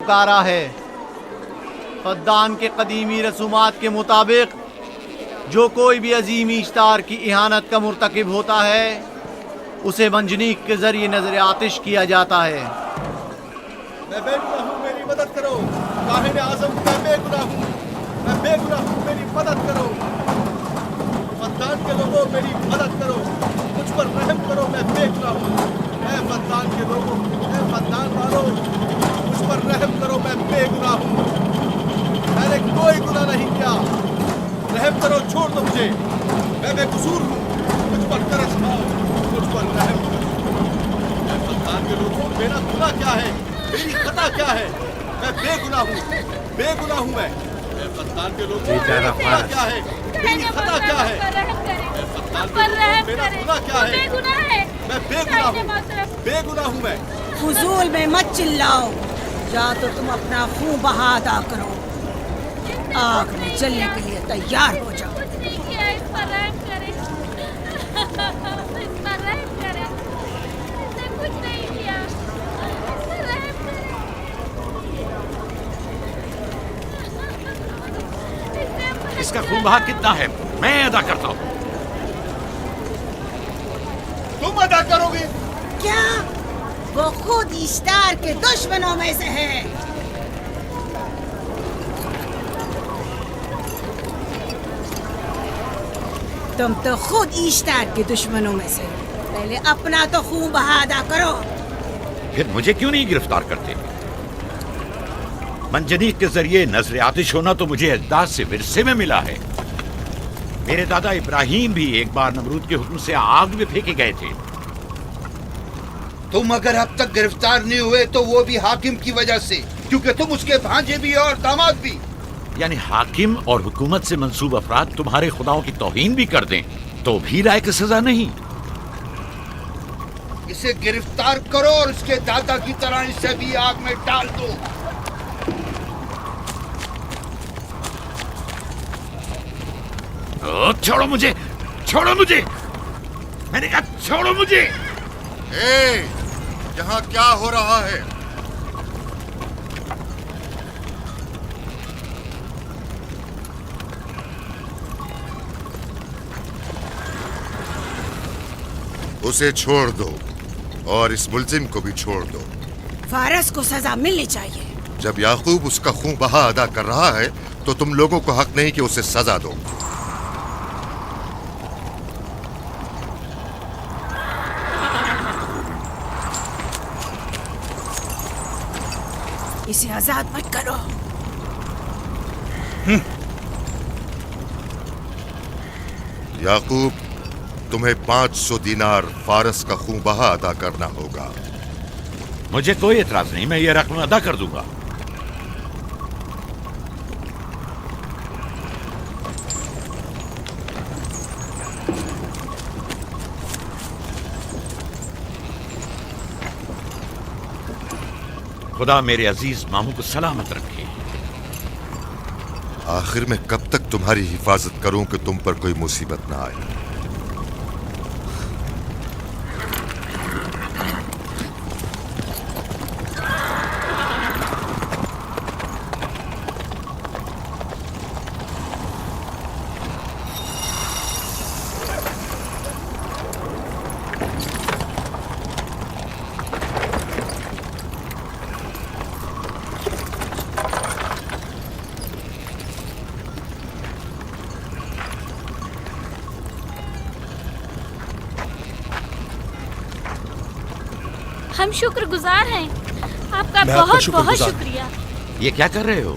پکارا ہے۔ فدان کے قدیمی رسومات کے مطابق جو کوئی بھی عظیم اشتار کی اہانت کا مرتکب ہوتا ہے اسے منجنیق کے ذریعے نظر آتش کیا جاتا ہے۔ میں بے گناہ ہوں، میری مدد کرو۔ کاہن اعظم، میں بے گناہ ہوں، میں بے گناہ ہوں، میری مدد کرو۔ فدان کے لوگوں، میری مدد کرو، مجھ پر رحم کرو، میں بے گناہ ہوں۔ اے فدان کے لوگوں، اے فدان والوں، مجھ پر رحم کرو، میں بے گناہ ہوں، میں نے کوئی گناہ نہیں کیا، رحم کرو، چھوڑ دو مجھے، میں بے قصور ہوں، مجھ پر ترس کھاؤ، مجھ پر رحم کرو۔ اے فدان کے لوگوں، میرا گناہ کیا ہے، میری خطا کیا ہے؟ میں بے گناہ ہوں، بے گناہ ہوں میں۔ اے فدان کے لوگوں، میرا گناہ کیا ہے، میری خطا کیا ہے؟ اے فدان کے لوگوں، میرا گناہ کیا ہے؟ میں بے گناہ ہوں، بے گناہ ہوں میں۔ فضول میں مت چلاؤ، یا تو تم اپنا خون بہا ادا کرو، آگ میں جلنے کے لیے تیار ہو جاؤ۔ کچھ نہیں کیا، اس پر رحم کرے، اس پر رحم کرے، اس نے کچھ نہیں کیا، اس پر رحم کرے۔ اس کا خون بہا کتنا ہے میں ادا کرتا ہوں۔ تم ادا کرو گے؟ کیا وہ خود اشتار کے دشمنوں میں سے ہے؟ تم تو خود اشتار کے دشمنوں میں سے ہو، پہلے اپنا تو خون بہا ادا کرو۔ پھر مجھے کیوں نہیں گرفتار کرتے؟ منجنیق کے ذریعے نظر آتش ہونا تو مجھے اجداد سے ورثے میں ملا ہے۔ میرے دادا ابراہیم بھی ایک بار نمرود کے حکم سے آگ میں پھینکے گئے تھے۔ تم اگر اب تک گرفتار نہیں ہوئے تو وہ بھی حاکم کی وجہ سے، کیونکہ تم اس کے بھانجے بھی اور داماد بھی۔ یعنی حاکم اور حکومت سے منسوب افراد تمہارے خداؤں کی توہین بھی کر دیں تو بھی لائق سزا نہیں؟ اسے گرفتار کرو اور اس کے دادا کی طرح اسے بھی آگ میں ڈال دو۔ چھوڑو مجھے، چھوڑو مجھے، میں نے کہا چھوڑو مجھے۔ اے، یہاں کیا ہو رہا ہے؟ اسے چھوڑ دو اور اس ملزم کو بھی چھوڑ دو۔ فارس کو سزا ملنی چاہیے۔ جب یعقوب اس کا خون بہا ادا کر رہا ہے تو تم لوگوں کو حق نہیں کہ اسے سزا دو۔ اسے آزاد مت کرو۔ یعقوب، تمہیں 500 دینار فارس کا خون بہا ادا کرنا ہوگا۔ مجھے کوئی اعتراض نہیں، میں یہ رقم ادا کر دوں گا۔ خدا میرے عزیز ماموں کو سلامت رکھے۔ آخر میں کب تک تمہاری حفاظت کروں کہ تم پر کوئی مصیبت نہ آئے؟ ہم شکر گزار ہیں، آپ کا بہت بہت شکریہ۔ یہ کیا کر رہے ہو؟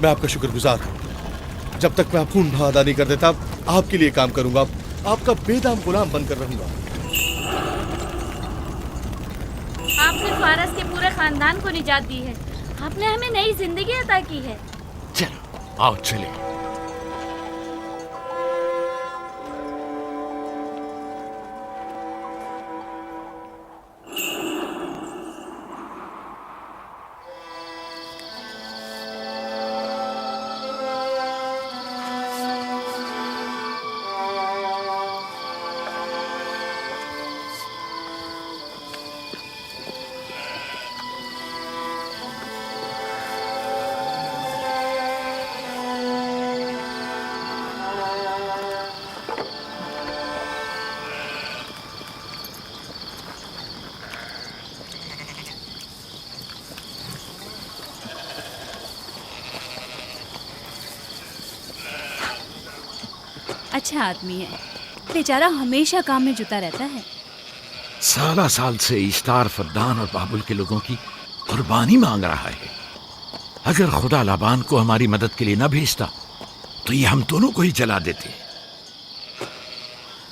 میں آپ کا شکر گزار ہوں۔ جب تک میں آپ خون بہا ادا نہیں کر دیتا آپ کے لیے کام کروں گا، آپ کا بے دام غلام بن کر رہوں گا۔ آپ نے فارس کے پورے خاندان کو نجات دی ہے، آپ نے ہمیں نئی زندگی عطا کی ہے۔ چلو آؤ چلے۔ اچھا آدمی ہے، بیچارہ ہمیشہ کام میں جتا رہتا ہے۔ سالہ سال سے اشتار فدان اور بابل کے لوگوں کی قربانی مانگ رہا ہے۔ اگر خدا لابان کو ہماری مدد کے لیے نہ بھیجتا تو یہ ہم دونوں کو ہی جلا دیتے۔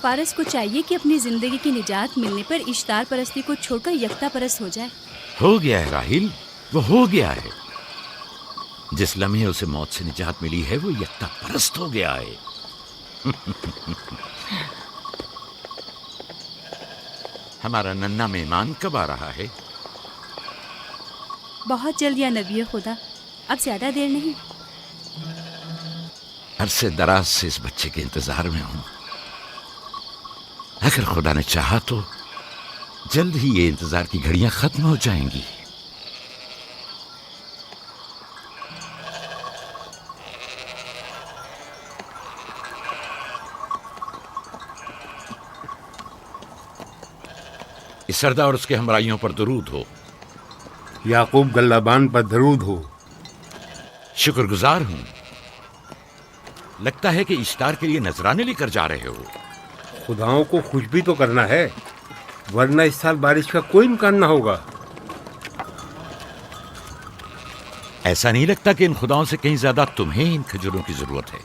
فارس کو چاہیے کہ اپنی زندگی کی نجات ملنے پر اشتار پرستی کو چھوڑ کر یکتا پرست ہو جائے۔ ہو گیا ہے راہیل، وہ ہو گیا ہے۔ جس لمحے اسے موت سے نجات ملی ہے وہ یکتا پرست ہو گیا ہے۔ ہمارا ننھا مہمان کب آ رہا ہے؟ بہت جلد یا نبی خدا، اب زیادہ دیر نہیں۔ عرصے دراز سے اس بچے کے انتظار میں ہوں۔ اگر خدا نے چاہا تو جلد ہی یہ انتظار کی گھڑیاں ختم ہو جائیں گی۔ اس سردار اور اس کے ہمراہیوں پر درود ہو۔ یعقوب گلابان پر درود ہو۔ شکر گزار ہوں۔ لگتا ہے کہ اشتار کے لیے نذرانے لے کر جا رہے ہو۔ خداؤں کو خوش بھی تو کرنا ہے، ورنہ اس سال بارش کا کوئی امکان نہ ہوگا۔ ایسا نہیں لگتا کہ ان خداؤں سے کہیں زیادہ تمہیں ان کھجوروں کی ضرورت ہے؟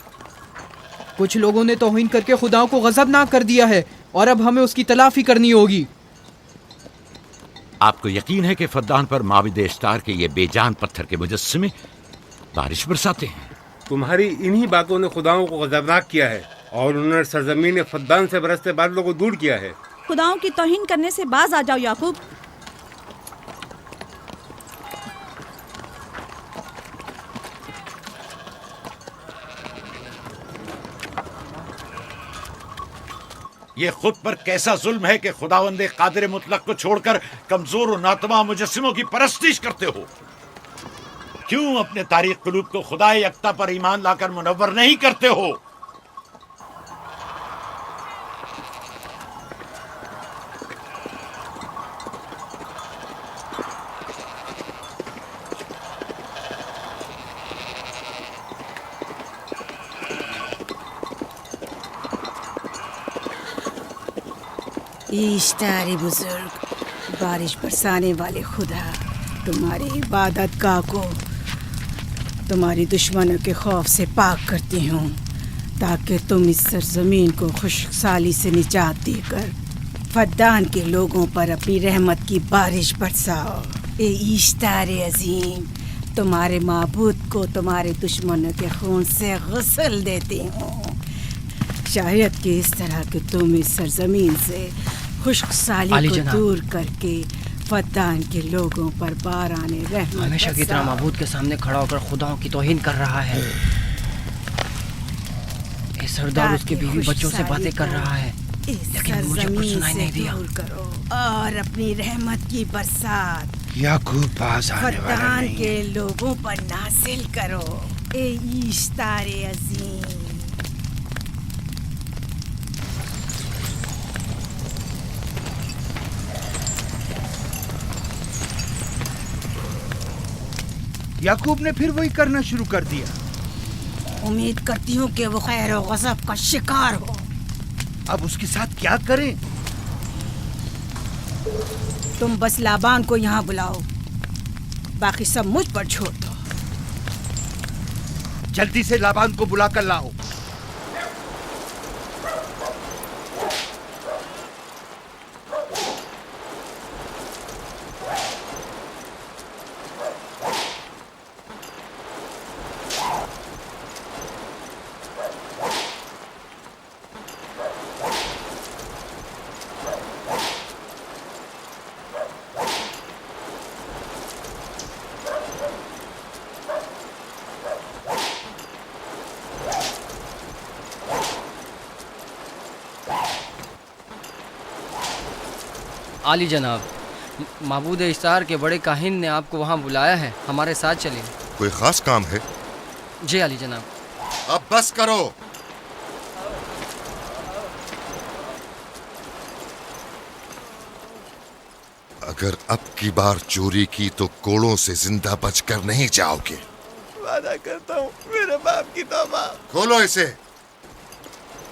کچھ لوگوں نے توہین کر کے خداؤں کو غضبناک کر دیا ہے اور اب ہمیں اس کی تلافی کرنی ہوگی۔ آپ کو یقین ہے کہ فدان پر معبد اشتار کے یہ بے جان پتھر کے مجسمے بارش برساتے ہیں؟ تمہاری انہی باتوں نے خداؤں کو غضبناک کیا ہے اور انہوں نے سرزمین فدان سے برستے بادلوں کو دور کیا ہے۔ خداؤں کی توہین کرنے سے باز آ جاؤ یعقوب۔ یہ خود پر کیسا ظلم ہے کہ خداوند قادر مطلق کو چھوڑ کر کمزور و ناتواں مجسموں کی پرستش کرتے ہو؟ کیوں اپنے تاریخ قلوب کو خدا یکتا پر ایمان لا کر منور نہیں کرتے ہو؟ اشتار بزرگ، بارش برسانے والے خدا، تمہاری عبادت گاہ کو تمہاری دشمنوں کے خوف سے پاک کرتی ہوں تاکہ تم اس سرزمین کو خشک سالی سے نجات دے کر فدان کے لوگوں پر اپنی رحمت کی بارش برساؤ۔ اے اشتار عظیم، تمہارے معبود کو تمہارے دشمنوں کے خون سے غسل دیتی ہوں، شاید کہ اس طرح کہ تم اس سرزمین سے خشک سالی کو دور کر کے فدان کے لوگوں پر باران رحمت ہمیشہ کی طرح معبود کے سامنے کھڑا ہو کر خداؤں کی توہین کر رہا ہے۔ اے سردار اس کے بیوی بچوں سے باتیں کر رہا ہے، لیکن مجھے کچھ سنائی نہیں دیا۔ کرو اور اپنی رحمت کی برسات یعقوب پاس آنے والا فدان نہیں۔ کے لوگوں پر نازل کرو، اے اشتار عظیم۔ یعقوب نے پھر وہی کرنا شروع کر دیا۔ امید کرتی ہوں کہ وہ خیر و غضب کا شکار ہو۔ اب اس کے ساتھ کیا کریں؟ تم بس لابان کو یہاں بلاؤ، باقی سب مجھ پر چھوڑ دو۔ جلدی سے لابان کو بلا کر لاؤ۔ عالی جناب، معبود اشتار کے بڑے کاہن نے آپ کو وہاں بلایا ہے، ہمارے ساتھ چلیں۔ کوئی خاص کام ہے؟ جی عالی جناب۔ اب بس کرو۔ اگر اب کی بار چوری کی تو کوڑوں سے زندہ بچ کر نہیں جاؤ گے۔ وعدہ کرتا ہوں میرے باپ کی توبہ۔ کھولو اسے۔